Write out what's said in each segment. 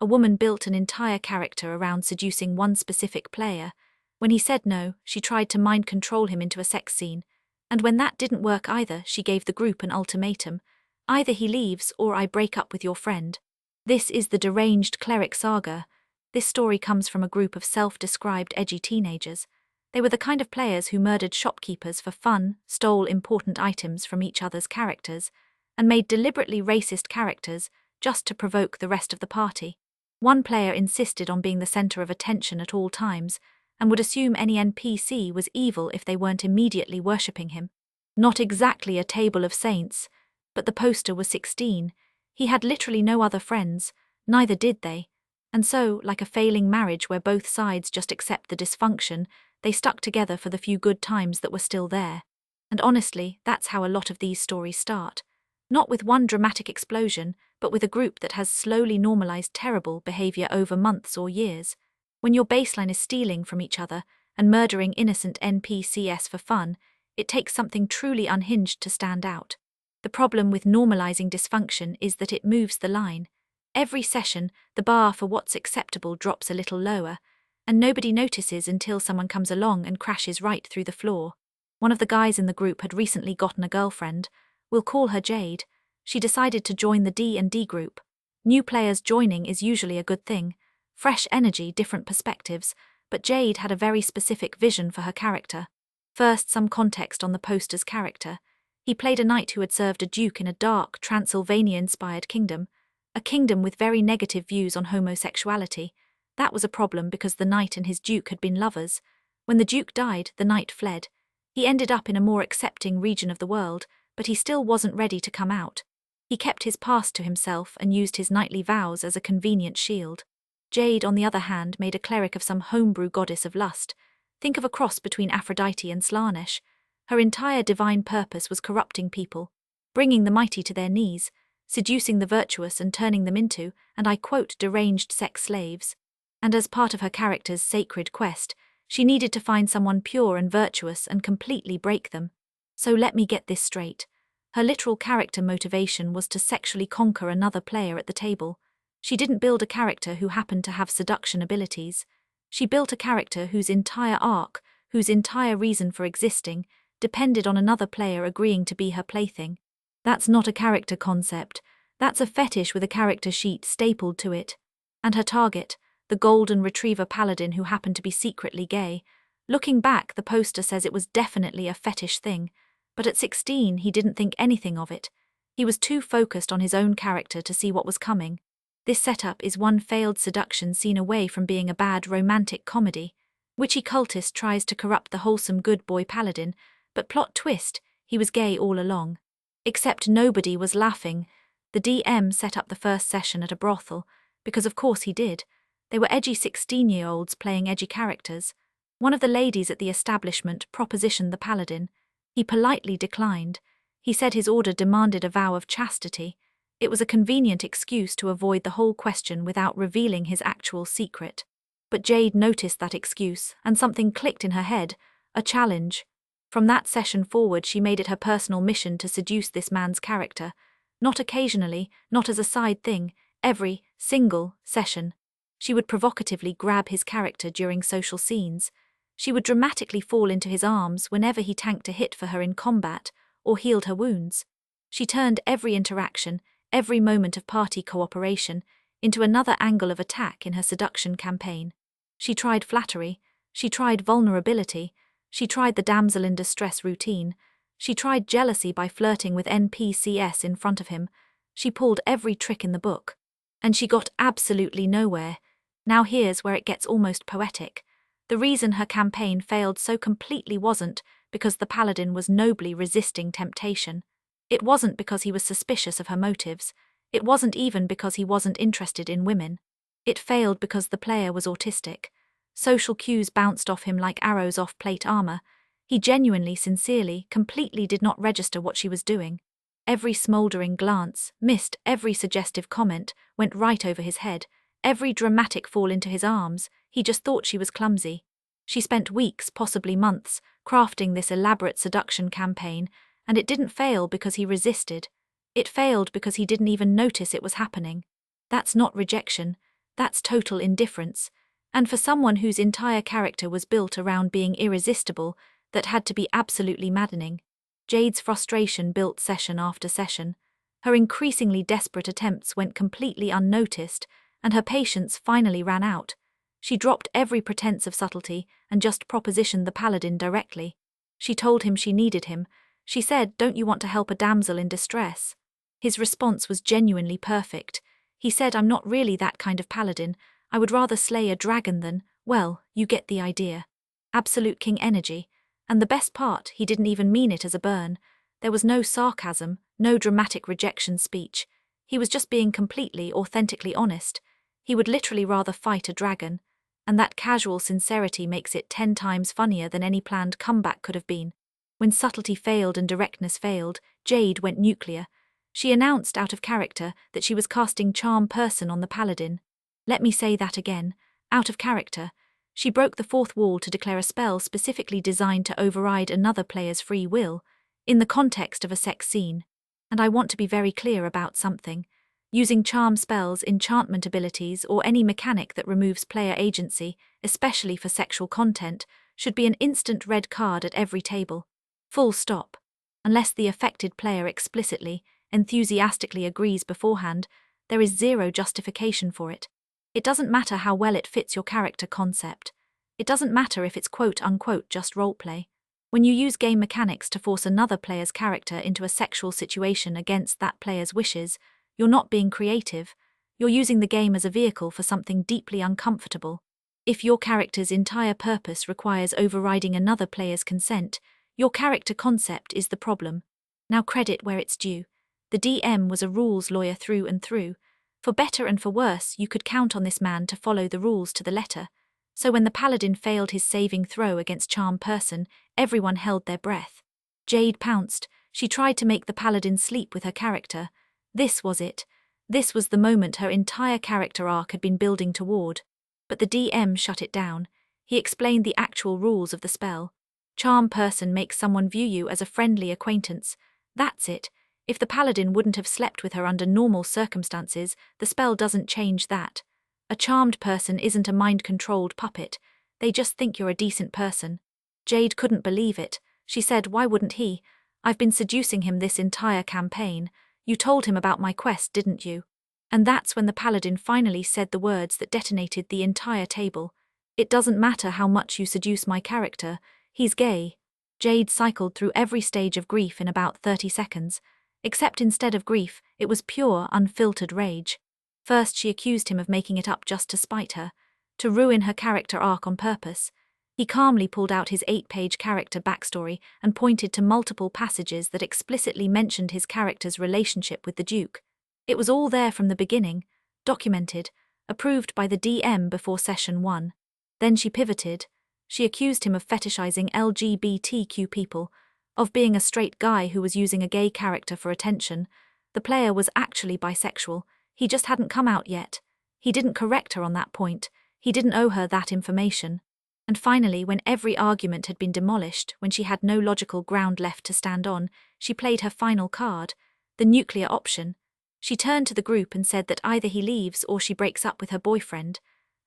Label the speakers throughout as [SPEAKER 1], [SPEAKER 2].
[SPEAKER 1] A woman built an entire character around seducing one specific player. When he said no, she tried to mind control him into a sex scene. And when that didn't work either, she gave the group an ultimatum. Either he leaves or I break up with your friend. This is the Deranged Cleric Saga. This story comes from a group of self-described edgy teenagers. They were the kind of players who murdered shopkeepers for fun, stole important items from each other's characters, and made deliberately racist characters just to provoke the rest of the party. One player insisted on being the center of attention at all times, and would assume any NPC was evil if they weren't immediately worshipping him. Not exactly a table of saints, but the poster was 16. He had literally no other friends, neither did they. And so, like a failing marriage where both sides just accept the dysfunction, they stuck together for the few good times that were still there. And honestly, that's how a lot of these stories start. Not with one dramatic explosion, but with a group that has slowly normalized terrible behavior over months or years. When your baseline is stealing from each other and murdering innocent NPCs for fun, it takes something truly unhinged to stand out. The problem with normalizing dysfunction is that it moves the line. Every session, the bar for what's acceptable drops a little lower, and nobody notices until someone comes along and crashes right through the floor. One of the guys in the group had recently gotten a girlfriend. We'll call her Jade. She decided to join the D&D group. New players joining is usually a good thing. Fresh energy, different perspectives, but Jade had a very specific vision for her character. First, some context on the poster's character. He played a knight who had served a duke in a dark, Transylvania-inspired kingdom, a kingdom with very negative views on homosexuality. That was a problem because the knight and his duke had been lovers. When the duke died, the knight fled. He ended up in a more accepting region of the world, but he still wasn't ready to come out. He kept his past to himself and used his knightly vows as a convenient shield. Jade, on the other hand, made a cleric of some homebrew goddess of lust. Think of a cross between Aphrodite and Slanesh. Her entire divine purpose was corrupting people, bringing the mighty to their knees, seducing the virtuous and turning them into, and I quote, deranged sex slaves. And as part of her character's sacred quest, she needed to find someone pure and virtuous and completely break them. So let me get this straight. Her literal character motivation was to sexually conquer another player at the table. She didn't build a character who happened to have seduction abilities. She built a character whose entire arc, whose entire reason for existing, depended on another player agreeing to be her plaything. That's not a character concept. That's a fetish with a character sheet stapled to it. And her target, the golden retriever paladin who happened to be secretly gay. Looking back, the poster says it was definitely a fetish thing. But at 16, he didn't think anything of it. He was too focused on his own character to see what was coming. This setup is one failed seduction scene away from being a bad romantic comedy. Witchy cultist tries to corrupt the wholesome good boy paladin, but plot twist, he was gay all along. Except nobody was laughing. The DM set up the first session at a brothel, because of course he did. They were edgy 16-year-olds playing edgy characters. One of the ladies at the establishment propositioned the paladin. He politely declined. He said his order demanded a vow of chastity. It was a convenient excuse to avoid the whole question without revealing his actual secret. But Jade noticed that excuse, and something clicked in her head, a challenge. From that session forward, she made it her personal mission to seduce this man's character. Not occasionally, not as a side thing, every single session. She would provocatively grab his character during social scenes. She would dramatically fall into his arms whenever he tanked a hit for her in combat or healed her wounds. She turned every interaction, every moment of party cooperation, into another angle of attack in her seduction campaign. She tried flattery, she tried vulnerability, she tried the damsel in distress routine, she tried jealousy by flirting with NPCs in front of him. She pulled every trick in the book. And she got absolutely nowhere. Now here's where it gets almost poetic. The reason her campaign failed so completely wasn't because the paladin was nobly resisting temptation. It wasn't because he was suspicious of her motives. It wasn't even because he wasn't interested in women. It failed because the player was autistic. Social cues bounced off him like arrows off plate armor. He genuinely, sincerely, completely did not register what she was doing. Every smoldering glance, missed, every suggestive comment, went right over his head. Every dramatic fall into his arms, he just thought she was clumsy. She spent weeks, possibly months, crafting this elaborate seduction campaign, and it didn't fail because he resisted. It failed because he didn't even notice it was happening. That's not rejection. That's total indifference. And for someone whose entire character was built around being irresistible, that had to be absolutely maddening. Jade's frustration built session after session. Her increasingly desperate attempts went completely unnoticed, and her patience finally ran out. She dropped every pretense of subtlety and just propositioned the Paladin directly. She told him she needed him. She said, "Don't you want to help a damsel in distress?" His response was genuinely perfect. He said, "I'm not really that kind of Paladin. I would rather slay a dragon than, well, you get the idea." Absolute king energy. And the best part, he didn't even mean it as a burn. There was no sarcasm, no dramatic rejection speech. He was just being completely, authentically honest. He would literally rather fight a dragon. And that casual sincerity makes it 10 times funnier than any planned comeback could have been. When subtlety failed and directness failed, Jade went nuclear. She announced out of character that she was casting Charm Person on the Paladin. Let me say that again. Out of character. She broke the fourth wall to declare a spell specifically designed to override another player's free will, in the context of a sex scene. And I want to be very clear about something. Using charm spells, enchantment abilities, or any mechanic that removes player agency, especially for sexual content, should be an instant red card at every table. Full stop. Unless the affected player explicitly, enthusiastically agrees beforehand, there is zero justification for it. It doesn't matter how well it fits your character concept. It doesn't matter if it's quote-unquote just roleplay. When you use game mechanics to force another player's character into a sexual situation against that player's wishes, you're not being creative. You're using the game as a vehicle for something deeply uncomfortable. If your character's entire purpose requires overriding another player's consent, your character concept is the problem. Now credit where it's due. The DM was a rules lawyer through and through. For better and for worse, you could count on this man to follow the rules to the letter. So when the Paladin failed his saving throw against Charm Person, everyone held their breath. Jade pounced. She tried to make the Paladin sleep with her character. This was it. This was the moment her entire character arc had been building toward. But the DM shut it down. He explained the actual rules of the spell. Charm Person makes someone view you as a friendly acquaintance. That's it. If the Paladin wouldn't have slept with her under normal circumstances, the spell doesn't change that. A charmed person isn't a mind-controlled puppet. They just think you're a decent person. Jade couldn't believe it. She said, "Why wouldn't he? I've been seducing him this entire campaign. You told him about my quest, didn't you?" And that's when the Paladin finally said the words that detonated the entire table. "It doesn't matter how much you seduce my character. He's gay." Jade cycled through every stage of grief in about 30 seconds. Except instead of grief, it was pure, unfiltered rage. First, she accused him of making it up just to spite her, to ruin her character arc on purpose. He calmly pulled out his 8-page character backstory and pointed to multiple passages that explicitly mentioned his character's relationship with the Duke. It was all there from the beginning, documented, approved by the DM before session 1. Then she pivoted. She accused him of fetishizing LGBTQ people, of being a straight guy who was using a gay character for attention. The player was actually bisexual. He just hadn't come out yet. He didn't correct her on that point. He didn't owe her that information. And finally, when every argument had been demolished, when she had no logical ground left to stand on, she played her final card, the nuclear option. She turned to the group and said that either he leaves or she breaks up with her boyfriend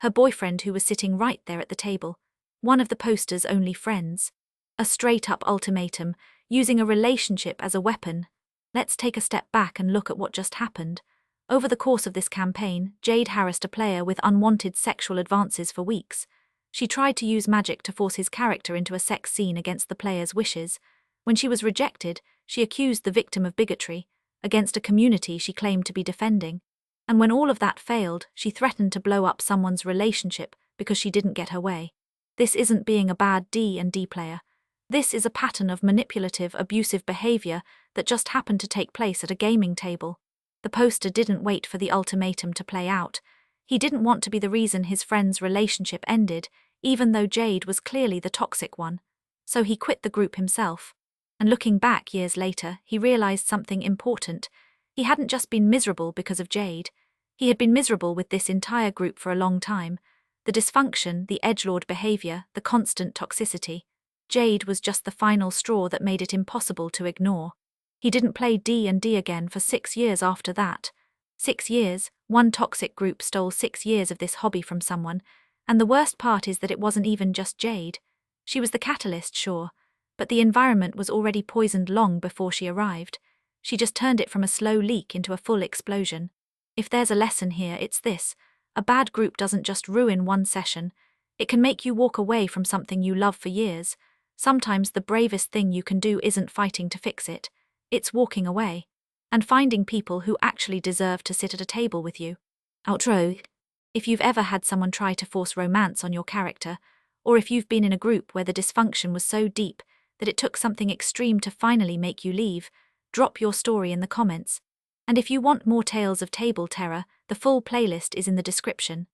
[SPEAKER 1] who was sitting right there at the table. One of the poster's only friends. A straight-up ultimatum, using a relationship as a weapon. Let's take a step back and look at what just happened. Over the course of this campaign, Jade harassed a player with unwanted sexual advances for weeks. She tried to use magic to force his character into a sex scene against the player's wishes. When she was rejected, she accused the victim of bigotry, against a community she claimed to be defending. And when all of that failed, she threatened to blow up someone's relationship because she didn't get her way. This isn't being a bad D&D player. This is a pattern of manipulative, abusive behavior that just happened to take place at a gaming table. The poster didn't wait for the ultimatum to play out. He didn't want to be the reason his friend's relationship ended, even though Jade was clearly the toxic one. So he quit the group himself. And looking back years later, he realized something important. He hadn't just been miserable because of Jade. He had been miserable with this entire group for a long time. The dysfunction, the edgelord behavior, the constant toxicity. Jade was just the final straw that made it impossible to ignore. He didn't play D&D again for 6 years after that. 6 years, One toxic group stole 6 years of this hobby from someone, and the worst part is that it wasn't even just Jade. She was the catalyst, sure, but the environment was already poisoned long before she arrived. She just turned it from a slow leak into a full explosion. If there's a lesson here, it's this: a bad group doesn't just ruin one session, it can make you walk away from something you love for years. Sometimes the bravest thing you can do isn't fighting to fix it, it's walking away and finding people who actually deserve to sit at a table with you. Outro. If you've ever had someone try to force romance on your character, or if you've been in a group where the dysfunction was so deep that it took something extreme to finally make you leave, drop your story in the comments. And if you want more tales of table terror, the full playlist is in the description.